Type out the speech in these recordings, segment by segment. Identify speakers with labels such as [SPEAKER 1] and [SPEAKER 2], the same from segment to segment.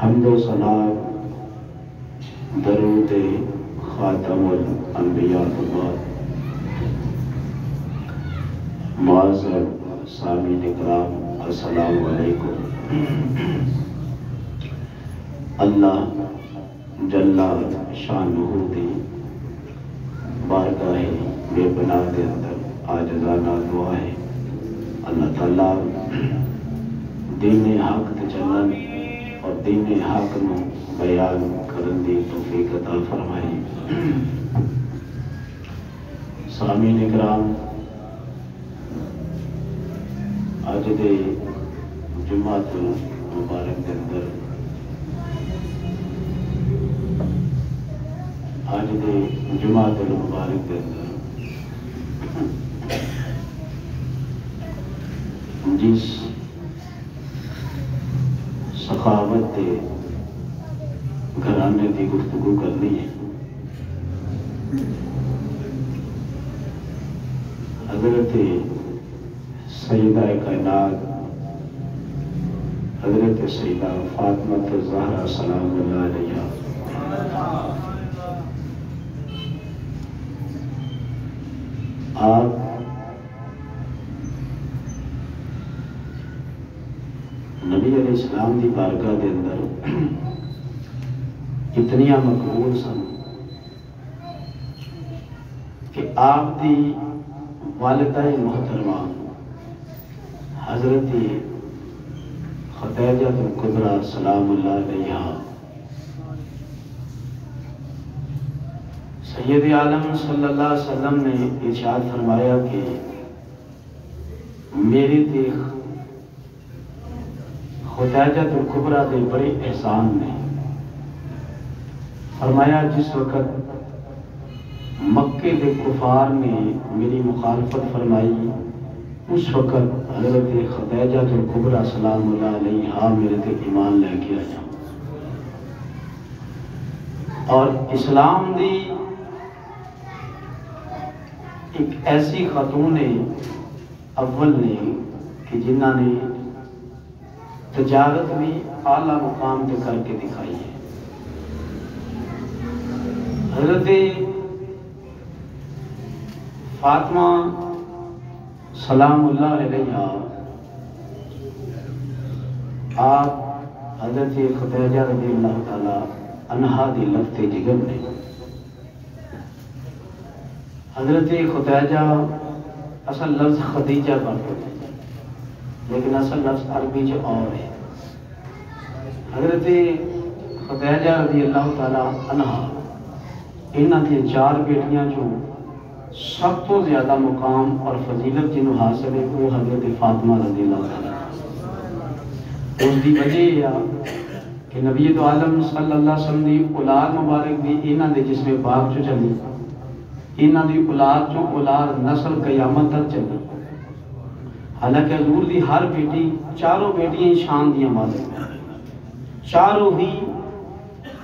[SPEAKER 1] حمد و ثنا درود خاتم الانبیاء کے بعد معزز سامعین اکرام السلام علیکم۔ اللہ جل شانہ دی بارگاہ بے پناہ دے اندر عاجزانہ دعا ہے اللہ تعالیٰ دین حق تے چلن اور دین حق نو بیان کرن دی توفیق عطا فرمائے۔ سامعین اکرام، اج دے جمعۃ المبارک دے اندر جس سخاوت کے گھرانے کی گفتگو کرنی ہے، حضرت سیدہ کائنات حضرت سیدہ فاطمہ الزہرا سلام اللہ علیہا آپ نبی علیہ السلام دی بارگاہ دے اندر اتنیاں مقبول سن کہ آپ دی والدہ محترمہ حضرت خدیجہ الکبریٰ سلام اللہ علیہا سید عالم صلی اللہ علیہ وسلم نے ارشاد فرمایا کہ میری تے خدیجہ الکبریٰ دے بڑے احسان نے۔ فرمایا جس وقت مکے دے کفار نے میری مخالفت فرمائی، اس وقت حضرت خدیجہ الکبریٰ سلام اللہ علیہا میرے تے ایمان لے کے آیا اور اسلام دی ایک ایسی خاتون اول نے کہ جنہ نے تجارت بھی اعلیٰ مقام پہ کر کے دکھائی ہے۔ حضرت فاطمہ سلام اللہ علیہا آپ حضرت خدیجہ رضی اللہ تعالی عنہا دی لفظ جگر نے۔ حضرت خدیجہ اصل لفظ خدیجہ پڑھتے ہیں لیکن اصل لفظ عربی جو اور ہے۔ حضرت خدیجہ رضی اللہ تعالی عنہا انہاں کی 4 بیٹیاں جو سب تو زیادہ مقام اور فضیلت جنہوں حاصل ہے وہ حضرت فاطمہ رضی اللہ تعالی۔ اس دی وجہ یہ کہ نبی تو عالم صلی اللہ علیہ وسلم دی اولاد مبارک بھی انہاں دے جسم پاک جو چلی، انہاں دی اولاد جو اولاد نسل قیامت تک چلی۔ حالانکہ حضور دی ہر بیٹی، چاروں بیٹیاں شان دیاں مالک ہیں، چاروں ہی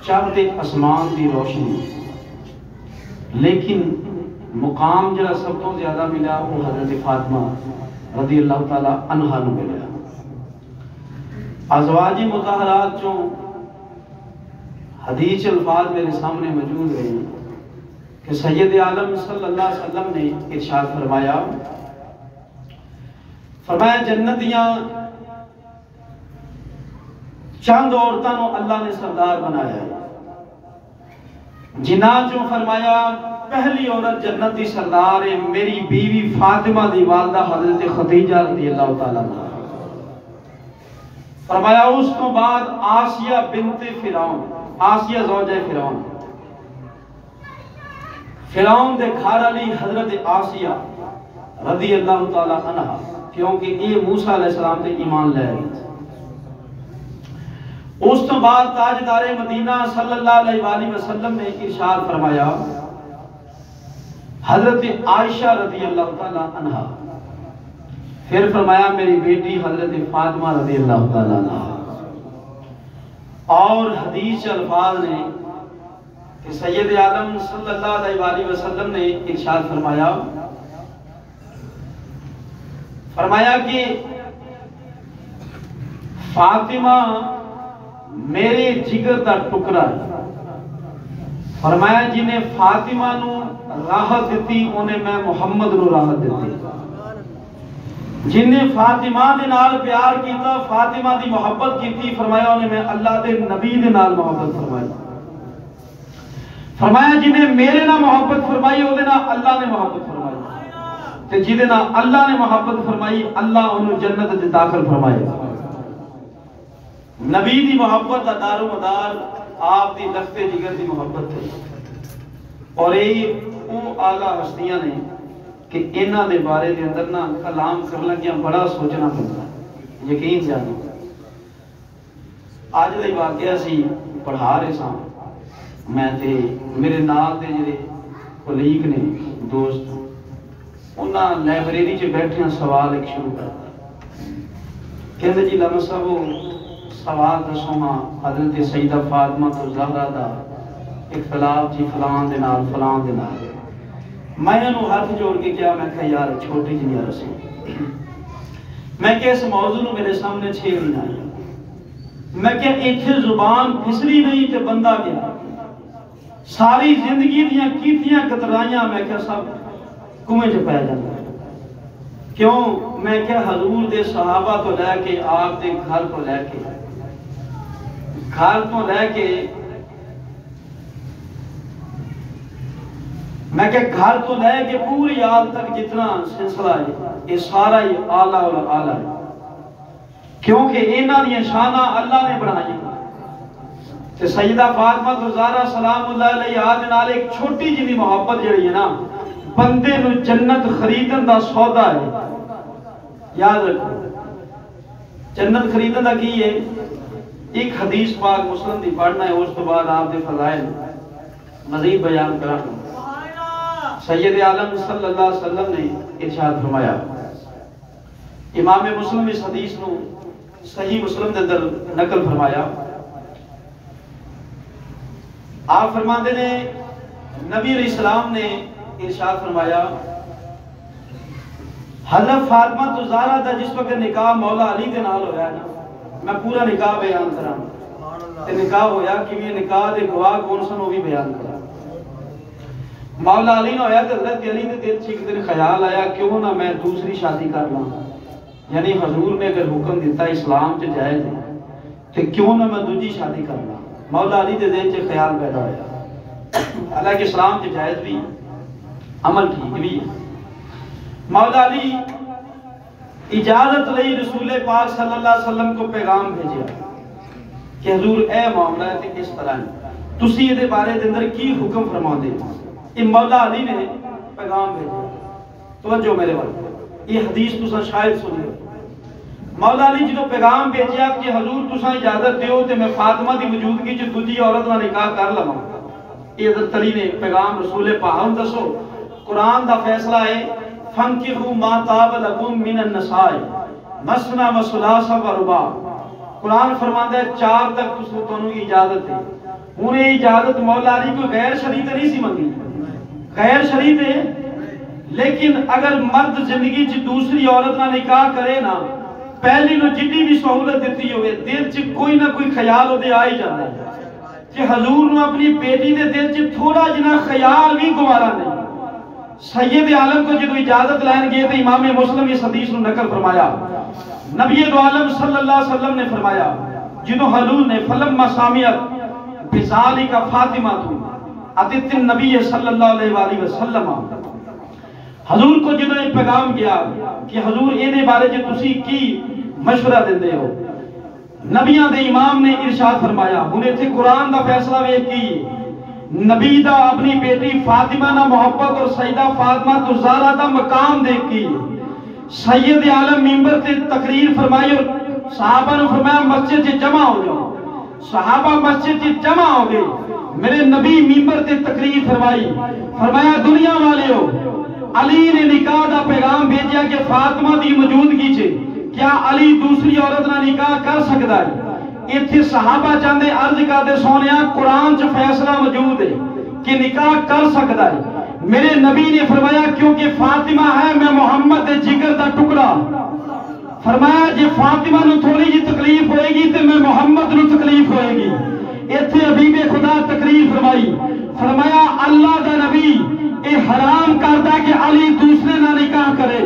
[SPEAKER 1] چاہتے آسمان دی روشنی، لیکن مقام جڑا سب تو زیادہ ملا وہ حضرت فاطمہ رضی اللہ تعالی عنہا نو ملا۔ ازواج مطہرات جو حدیث الفاظ میرے سامنے موجود رہے کہ سید عالم صلی اللہ علیہ وسلم نے ارشاد فرمایا جنتیاں چند عورتوں کو اللہ نے سردار بنایا ہے، جنہاں جو فرمایا پہلی عورت جنت دی سردار ہے میری بیوی فاطمہ دی والدہ حضرت خدیجہ رضی اللہ تعالیٰ عنہ۔ فرمایا اس کو بعد آسیہ بنت فرعون، آسیہ زوجہ فرعون، فرعون دے گھر والی حضرت آسیہ رضی اللہ تعالیٰ عنہ، کیونکہ یہ موسیٰ علیہ السلام تے ایمان لے رہی تھی۔ اس تو بعد تاجدار مدینہ صلی اللہ علیہ وآلہ وسلم نے ارشاد فرمایا حضرت عائشہ رضی اللہ تعالیٰ عنہ، پھر فرمایا میری بیٹی حضرت فاطمہ رضی اللہ تعالیٰ عنہ، اور حدیث الفاظ نے کہ سید عالم صلی اللہ علیہ وآلہ وسلم نے ارشاد فرمایا کہ فاطمہ میرے جگر دا ٹکڑا ہے۔ فرمایا جنہیں فاطمہ نو راحت دیتی انہیں میں محمد نو راحت دیتی۔ جنہیں فاطمہ دے نال پیار کیتا، فاطمہ دی محبت کیتی، فرمایا انہیں میں اللہ دے نبی دے نال محبت فرمائی۔ فرمایا جنہیں میرے نال محبت فرمائی وہ نال اللہ نے محبت فرمائی، تے جدے نال اللہ نے محبت فرمائی اللہ انہوں جنت دے داخل فرمائے۔ نبی دی محبت دا دار و مدار آپ دی لخت جگر دی محبت ہے، اور یہ وہ اعلیٰ ہستیاں نے کہ انہاں دے بارے دے اندر نا کلام کر لگیاں بڑا سوچنا پڑتا ہے، یقین جانو۔ آج دا واقعہ سی پڑھا رہے ساں میں تے میرے نال دے جڑے کولیگ نے دوست انہاں لائبریری چ بیٹھے سوال ایک شروع کرتا، کہندے جی لما صاحب سوال دسو ہاں حضرت سیدہ فاطمہ تو زہرا دا اختلاف جی فلان دے نال فلان دے نال۔ میں انہوں ہاتھ جوڑ کے کیا میں کہا یار چھوٹی جی یار سے میں کہ اس موضوع میرے سامنے 6 مہینہ آیا، میں کہ ایتھے زبان پھسلی نہیں تے بندہ گیا ساری زندگی دیاں کیتیاں کترائیاں میں کہ سب کنویں چ پے جاتا ہے۔ کیوں؟ میں کہ حضور دے صحابہ تو لے کے آپ دے گھر تو لے کے میں کہ گھر تو لے کے پوری آل تک جتنا سلسلہ ہے یہ سارا ہی اعلیٰ اور اعلیٰ ہے، کیونکہ انہاں دی شانہ اللہ نے بڑھائی۔ کہ سیدہ فاطمہ زہرا سلام اللہ علیہ آدھے نال ایک چھوٹی جی محبت جڑی ہے نا بندے نو جنت خریدن دا سودا ہے۔ یاد رکھو جنت خریدن دا کی ہے؟ ایک حدیث پاک مسلم دی پڑھنا ہے، اس تو بعد آپ دے فضائل مزید بیان کرنا۔ سید عالم صلی اللہ علیہ وسلم نے ارشاد فرمایا، امام مسلم اس حدیث نو صحیح مسلم دے اندر نقل فرمایا، آپ فرماندے نے نبی علیہ السلام نے ارشاد فرمایا حضرت فاطمہ تو زہرا دا جس وقت نکاح مولا علی دے نال ہویا نا، میں پورا نکاح بیان کراں تے نکاح ہویا کہ یہ نکاح دے گواہ کون سن وہ بھی بیان کراں۔ مولا علی نے ہویا تے حضرت علی نے دل چ ایک دن خیال آیا کیوں نہ میں دوسری شادی کر لوں، یعنی حضور نے اگر حکم دیتا اسلام چ جائز ہے تے کیوں نہ میں دوسری شادی کر لوں۔ مولا علی دے دل چ خیال پیدا ہویا، حالانکہ اسلام چ جائز بھی عمل ٹھیک بھی ہے۔ مولا علی اجازت لئی رسول پاک صلی اللہ علیہ وسلم کو پیغام بھیجیا کہ حضور اے معاملہ ہے کہ اس طرح ہے تسی یہ دے بارے دے اندر کی حکم فرماؤں دے۔ یہ مولا علی نے پیغام بھیجیا، توجہ میرے وقت یہ حدیث تسا شاید سنی ہو۔ مولا علی جدو پیغام بھیجیا کہ حضور تسا اجازت دیو تے میں فاطمہ دی موجودگی چ دوجی عورت نال نکاح کر لواں۔ یہ حضرت علی نے پیغام رسول پاک ہن دسو قرآن دا فیصلہ ہے فَانْكِحُوا مَا طَابَ لَكُم مِّنَ النِّسَاءِ مَثْنَىٰ وَثُلَاثَ وَرُبَاعَ۔ قرآن فرماتا ہے 4 تک تانوں اجازت ہے۔ انہیں اجازت مولا علی کو غیر شرعی نہیں سی منگی، غیر شرعی ہے، لیکن اگر مرد زندگی چ دوسری عورت نہ نکاح کرے نا پہلی نو جتنی بھی سہولت دیتی ہوئے دل چ کوئی نہ کوئی خیال ہو دے آئی جاتا ہے کہ حضور نو اپنی بیٹی دے دل چ تھوڑا جنا خیال بھی گوارا نہیں۔ سید عالم کو جدو اجازت لین گئے تو امام مسلم اس حدیث نو نقل فرمایا، نبی دو عالم صلی اللہ علیہ وسلم نے فرمایا جدو حضور نے فلما سامیت بذالک فاطمہ تو اتت النبی صلی اللہ علیہ وسلم، حضور کو جدو ایک پیغام کیا کہ حضور ایدے بارے جو تسی کی مشورہ دے ہو، نبیاں دے امام نے ارشاد فرمایا انہیں تھے قرآن دا فیصلہ وہ کی نبی دا اپنی بیٹی فاطمہ نہ محبت اور سیدہ فاطمہ تو زہرا دا مقام دیکھ کی سید عالم ممبر تے تقریر فرمائی اور صحابہ نے فرمایا مسجد سے جمع ہو جاؤ، صحابہ مسجد سے جمع ہو گئے، میرے نبی ممبر تے تقریر فرمائی، فرمایا دنیا والے ہو علی نے نکاح دا پیغام بھیجیا کہ فاطمہ دی موجودگی چھے کیا علی دوسری عورت نہ نکاح کر سکتا ہے؟ اتھے صحابہ چاندے عرض کرتے سونیا قرآن چ فیصلہ موجود ہے کہ نکاح کر سکتا ہے۔ میرے نبی نے فرمایا کیونکہ فاطمہ ہے میں محمد دے جگر دا ٹکڑا،
[SPEAKER 2] فرمایا جی فاطمہ نو تھوڑی جی تکلیف ہوئے گی تو میں محمد نو تکلیف ہوئے گی. ایتھے حبیب خدا تقریر فرمائی. فرمایا اللہ دا نبی اے حرام کردا کہ علی دوسرے نہ نکاح کرے.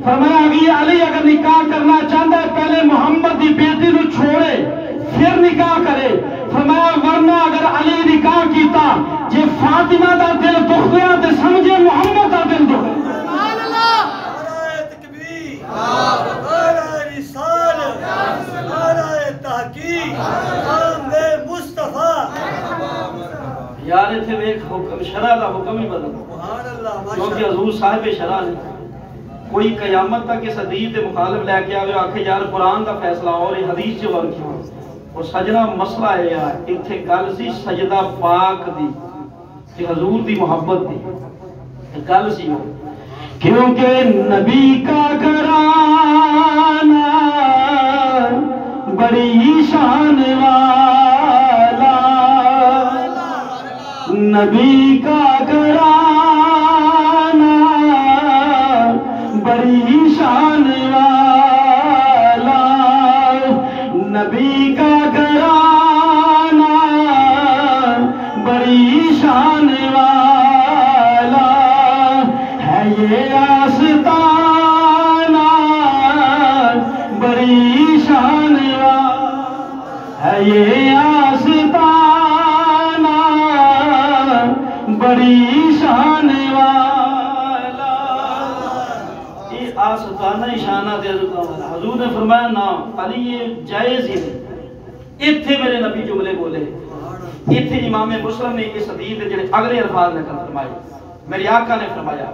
[SPEAKER 2] فرمایا علی اگر نکاح کرنا چاہتا ہے پہلے محمد دی بیٹی نو چھوڑے پھر نکاح کرے. فرمایا ورنہ اگر علی نکاح کیتا جے فاطمہ دا دل دکھ گیا تے سمجھے محمد دا دل دکھ گیا.
[SPEAKER 3] سبحان اللہ. نعرہ تکبیر، نعرہ رسالت، نعرہ تحقیق، نام مصطفیٰ.
[SPEAKER 1] یار اتنے ایک حکم شرع دا حکم ہی بدل.
[SPEAKER 3] سبحان اللہ.
[SPEAKER 1] کیونکہ حضور صاحب شرع نے کوئی قیامت تک اس حدیث دے مخالف لے کے آوے آکھے یار قرآن دا فیصلہ اور یہ حدیث جو اور کیوں. اور سجنہ مسئلہ ہے یار اتنے گل سی سجدہ پاک دی کہ حضور دی محبت دی گل سی ہو.
[SPEAKER 2] کیونکہ نبی کا گھرانہ بڑی شان والا، نبی کا گھرانہ بڑی شان والا، نبی کا گھرانہ بڑی شان والا ہے. یہ آستانہ بڑی شان والا ہے. یہ آستانہ بڑی شان والا.
[SPEAKER 1] یہ آستانہ شانہ دے والا. حضور نے فرمایا نا علی یہ جائز ہی نہیں. اتھے میرے نبی جملے بولے. اتھے امام مسلم نے اس حدیث دے جڑے اگلے الفاظ نقل فرمائے. میرے آقا نے فرمایا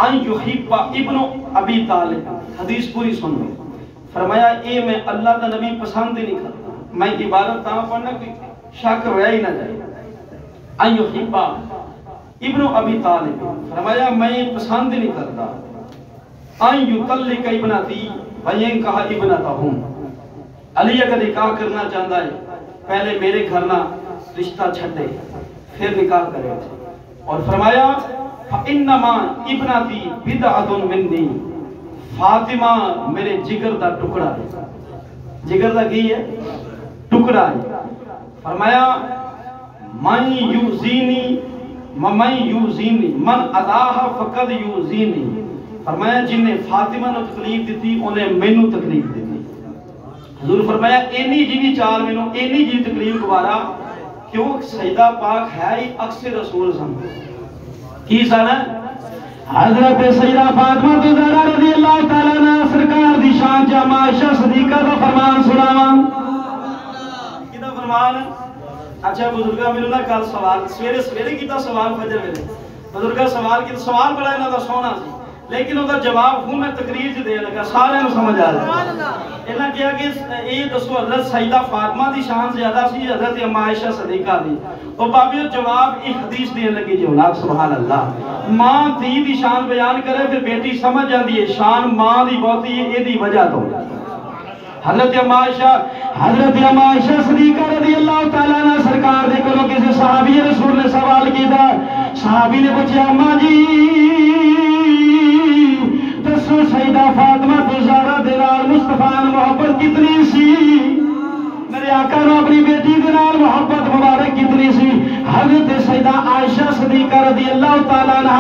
[SPEAKER 1] ان یحب ابن ابی طالب. حدیث پوری سن لو. فرمایا اے میں اللہ کا نبی پسند ہی نہیں کرتا. میں عبارت تاں پڑھنا کہ شک رہ ہی نہ جائے. ان یحب ابن ابی طالب. فرمایا میں پسند ہی نہیں کرتا. ان یطلق ابنتی وینکح ابنتہم. علی اگر نکاح کرنا چاہتا ہے پہلے میرے گھر نہ رشتہ چھٹے پھر نکاح کرے. اور فرمایا فَإِنَّمَا ابنتی بِدْعَةٌ مِّنِّي. فاطمہ میرے جگر دا ٹکڑا ہے. جگر دا کی ہے؟ ٹکڑا ہے. فرمایا من یوزینی من اداہا فقد یوزینی. فرمایا جن نے فاطمہ نو تکلیف دیتی انہیں مینوں تکلیف دیتی. حضور فرمایا اینی جی چال مینوں اینی جی تکلیف گوارا کیوں سیدہ پاک ہے ہی اکثر رسول سن. کی سن
[SPEAKER 2] حضرت سیدہ فاطمہ زہرا رضی اللہ تعالیٰ عنہ سرکار دی شان جامع عائشہ صدیقہ دا فرمان سناواں.
[SPEAKER 1] کیدا فرمان؟ اچھا بزرگا میرے نا کل سوال سویرے کیتا سوال فجر ویلے بزرگا سوال کیتا. سوال بڑا انہاں دا سونا سی لیکن وہ جواب ہوں میں تقریر چ دے لگا سارے سمجھ آ جائے. انہاں کہا کہ یہ دسو حضرت سیدہ فاطمہ دی شان زیادہ سی حضرت اما عائشہ صدیقہ دی. اور بابیو جواب ایک حدیث دین لگی جو ناب سبحان اللہ. ماں دھی دی شان بیان کرے پھر بیٹی سمجھ جاندی ہے شان ماں دی بہتی ہے یہ دی وجہ تو. حضرت اما عائشہ صدیقہ رضی اللہ تعالیٰ عنہ سرکار دے کولوں کسی صحابی رسول نے سوال کیتا. صحابی نے پوچھا اما جی دسو سیدہ فاطمہ زہرا دے نال مصطفیٰ محبت کتنی سی؟ میرے آقا نے اپنی بیٹی دے نال محبت مبارک کتنی سی؟ حضرت سیدہ عائشہ صدیقہ رضی اللہ تعالیٰ عنہ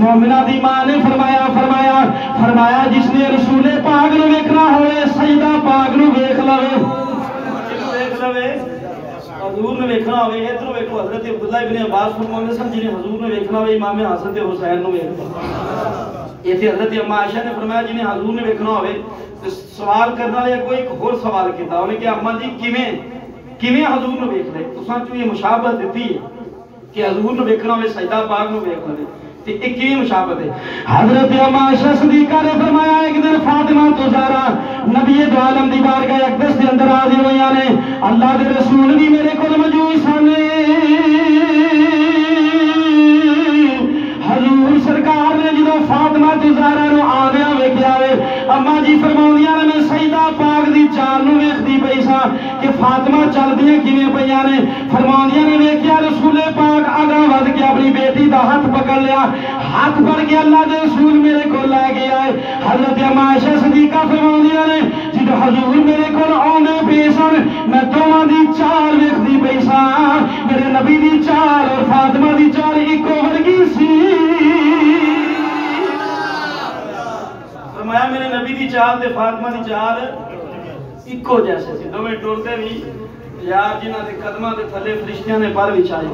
[SPEAKER 1] مومنہ دی ماں نے فرمایا جس نے رسول پاک نو ویکھنا ہوئے سیدہ پاک نو ویکھ لوے. حضور نے ویکھنا ہوئے ادھر ویکھو. حضرت عبداللہ ابن عباس فرماتے سن جنہیں حضور نے ویکھنا ہوئے امام حسن تے حسین نو ویکھنا. ایتھے حضرت اما عائشہ نے فرمایا جنہیں حضور نے ویکھنا ہوئے سوال کرنا لیا کوئی ایک اور سوال کیتا. انہیں کہ اما جی کیویں حضور نے ویکھ لے؟ تساں چوں یہ مشابہت دتی ہے کہ حضور نے ویکھنا ہوئے سجدہ پاک نو ویکھ لے تے ایک کیویں مشابہت ہے؟
[SPEAKER 2] حضرت اما عائشہ صدیقہ نے فرمایا ایک دن فاطمہ زہرا نبی دو عالم دی بارگاہ اقدس دے اندر حاضر ہوئیاں نے. اللہ دے رسول بھی میرے کول موجود سن. حضور سرکار نے جدو فاطمہ زہرا نو آندیاں ویکھیا وے اما جی فرماؤندیاں نے میں سیدہ پاک دی جان نو ویکھدی پئی دساں کہ فاطمہ چلدیاں کیویں پیاں نے فرماندیاں نے ویکھیا رسول پاک آگاہ ود کے اپنی بیٹی دا ہاتھ پکڑ لیا ہاتھ پکڑ کے اللہ دے رسول میرے کو لے گیا ہے حضرت اما عائشہ صدیقہ فرماندیاں نے جدوں حضور میرے کول آوندے پے سن میں دوواں دی چال ویکھدی پئی ساں میرے نبی دی چال اور فاطمہ دی چال اکو ورگی سی فرمایا میرے نبی دی چال تے فاطمہ دی چال اکو جیسے سی دوویں ٹرتے بھی یار جنہاں دے قدماں دے تھلے فرشتیاں نے پر وچھائے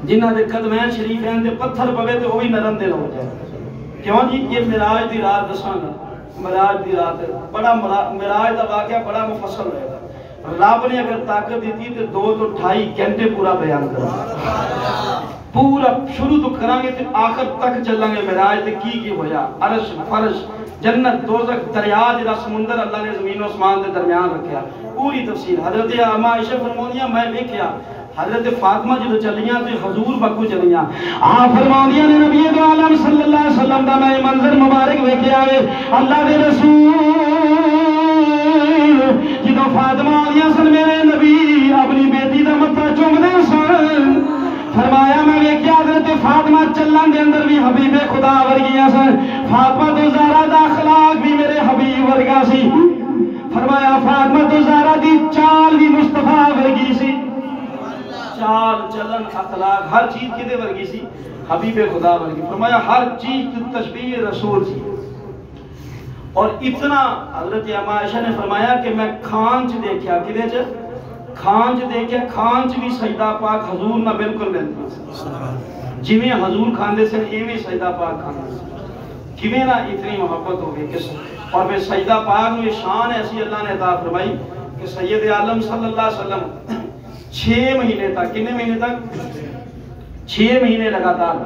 [SPEAKER 2] جنہاں دے قدمین شریف ہیں تے پتھر پوے تے وہی نرم دل ہو جائے کیوں جی یہ معراج دی رات دساں گا معراج دی رات بڑا معراج دا واقعہ بڑا مفصل ہوئے گا رب نے اگر طاقت دیتی تو 2 تو 2.5 گھنٹے پورا بیان کرا پورا شروع تو کریں گے تو آخر تک چلیں گے معراج تے کی ہویا عرش فرش جنت دوزخ دریا جڑا سمندر اللہ نے زمین و آسمان دے درمیان رکھیا پوری تفصیل حضرت اما عائشہ فرماندیاں میں ویکھیا حضرت فاطمہ جدو چلیاں تے حضور بکو چلیاں آپ فرماندیاں نے نبی دو عالم صلی اللہ علیہ وسلم دا میں منظر مبارک ویکھیا وے اللہ دے رسول جدو فاطمہ آلیاں سن میرے نبی اپنی بیٹی دا متھا چومدے سن فرمایا میں ویکھیا حضرت فاطمہ چلن دے اندر بھی حبیب خدا ورگیاں سن فاطمہ تو زہرا دا اخلاق بھی میرے حبیب ورگا سی فرمایا فاطمہ تو زہرا دی چال بھی مصطفیٰ ورگی سی چال چلن اخلاق ہر چیز کدے ورگی سی حبیب خدا ورگی فرمایا ہر چیز تشبیہ رسول سی اور اتنا حضرت اما عائشہ نے فرمایا کہ میں کھانچ دیکھیا کدے چ کھانچ دیکھیا کھانچ بھی سجدہ پاک حضور نہ بالکل ملتی جویں حضور کھاندے سن ایویں سجدہ پاک کھاندے سن کیویں نہ اتنی محبت ہو گئی کس اور پھر سجدہ پاک میں شان ایسی اللہ نے عطا فرمائی کہ سید عالم صلی اللہ علیہ وسلم 6 مہینے تک کتنے مہینے تک 6 مہینے لگاتار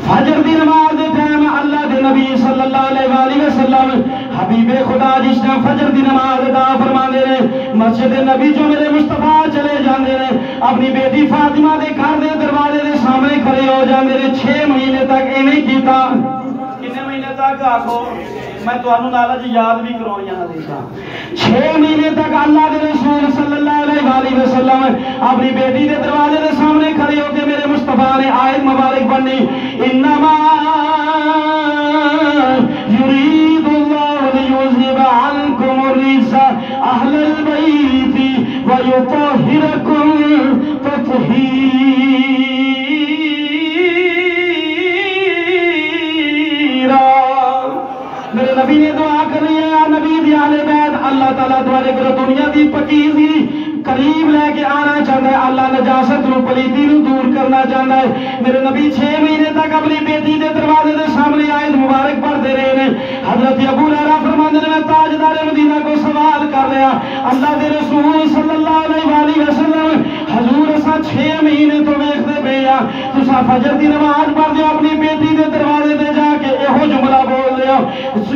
[SPEAKER 2] فجر دی نماز دے ٹائم اللہ دے نبی صلی اللہ علیہ وآلہ وسلم حبیب خدا جس نے فجر دی نماز ادا فرماندے نے مسجد نبی جو میرے مصطفیٰ چلے جاندے نے اپنی بیٹی فاطمہ دے گھر دے دروازے دے سامنے کھڑے ہو جاندے نے 6 مہینے تک ایویں کیتا کتنے مہینے تک آکھو میں تو انہوں نالا جی یاد بھی کرونیاں حدیثاں 6 مہینے تک اللہ دے رسول صلی اللہ علیہ وآلہ وسلم اپنی بیٹی دے دروازے دے سامنے کھڑے ہو کے میرے مصطفیٰ نے آیت مبارک پڑھی انما یرید اللہ لیذہب عنکم الرجس اہل البیت ویطہرکم تطہیرا میرے نبی نے دعا کر رہی ہے یا نبی دی اہل بیت اللہ تعالیٰ تمہارے گھر دنیا دی پکیزی قریب لے کے آنا چاہتا ہے اللہ نجاست نو پلیتی نو دور کرنا چاہتا ہے میرے نبی 6 مہینے تک اپنی بیٹی دے دروازے دے سامنے آیت مبارک پڑھتے رہے ہیں حضرت ابو ہریرہ فرماتے ہیں میں تاجدار مدینہ کو سوال کر لیا اللہ دے رسول صلی اللہ علیہ وآلہ وسلم حضور اسا 6 مہینے تو ویکھدے پئے آ تساں فجر دی نماز پڑھدے ہو اپنی بیٹی دے دروازے تے جا کے ایہو جملہ بول دے ہو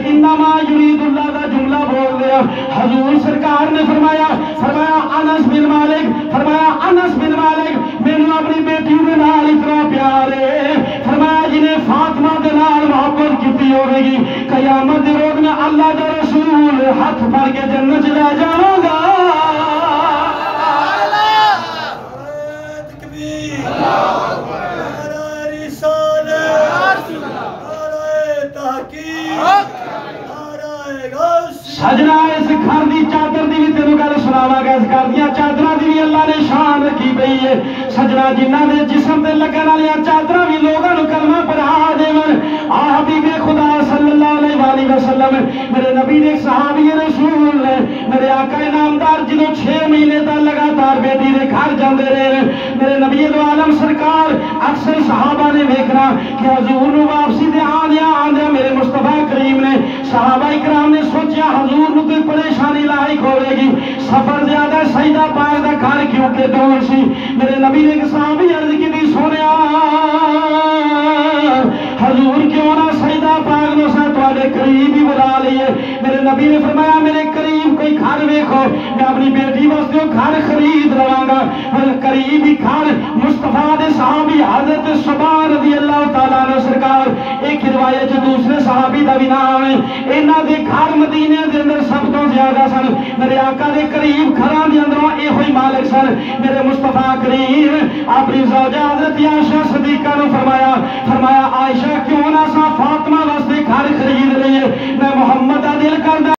[SPEAKER 2] انما یرید اللہ دا جملہ بول دے ہو حضور سرکار نے فرمایا انس بن مالک مینوں اپنی بیٹی دے نال اتنا پیار ہے فرمایا جنہیں فاطمہ دے نال محبت کیتی ہوے گی قیامت دے روز میں اللہ دا رسول ہاتھ پھڑ کے جنت لے جاواں گا سجنا اس گھر دی چادر دی بھی تینوں گل سناواں گا اس گھر دیاں چادراں دی بھی اللہ نے شان رکھی پئی ہے سجنا جنہاں دے جسم تے لگن والیاں چادراں بھی لوگاں نوں کلمہ پڑھا دیون آ حبیب خدا صلی اللہ علیہ وآلہ وسلم میرے نبی نے صحابی رسول نے میرے آقا نامدار جدوں 6 مہینے تک لگاتار بیٹی دے گھر جاندے رہے میرے نبی دو عالم سرکار اکثر صحابہ نے ویکھنا کہ حضور نوں واپسی تے آندیاں میرے مصطفیٰ کریم نے صحابہ کرام نے سوچیا حضور نو کوئی پریشانی لاحق ہوے گی سفر زیادہ سیدہ پاک دا گھر کیونکہ دور سی میرے نبی نے صحابی عرض کی سونیا حضور کیوں نہ سیدہ پاک نو سا تواڈے قریب ہی بلا لئیے میرے نبی نے فرمایا میرے قریب کوئی گھر ویکھو میں اپنی بیٹی واسطے گھر خرید لواں گا قریب ہی گھر مصطفیٰ دے صحابی حضرت صبح رضی اللہ تعالیٰ عنہ سرکار ایک روایت دوسرے صحابی دا بھی نام ہے انہاں دے گھر مدینے دے اندر سب تو زیادہ سن میرے آقا دے قریب گھراں دے اندروں اے ہوئی مالک سن میرے مصطفیٰ کریم اپنی زوجہ حضرت عائشہ صدیقہ نے فرمایا عائشہ کیوں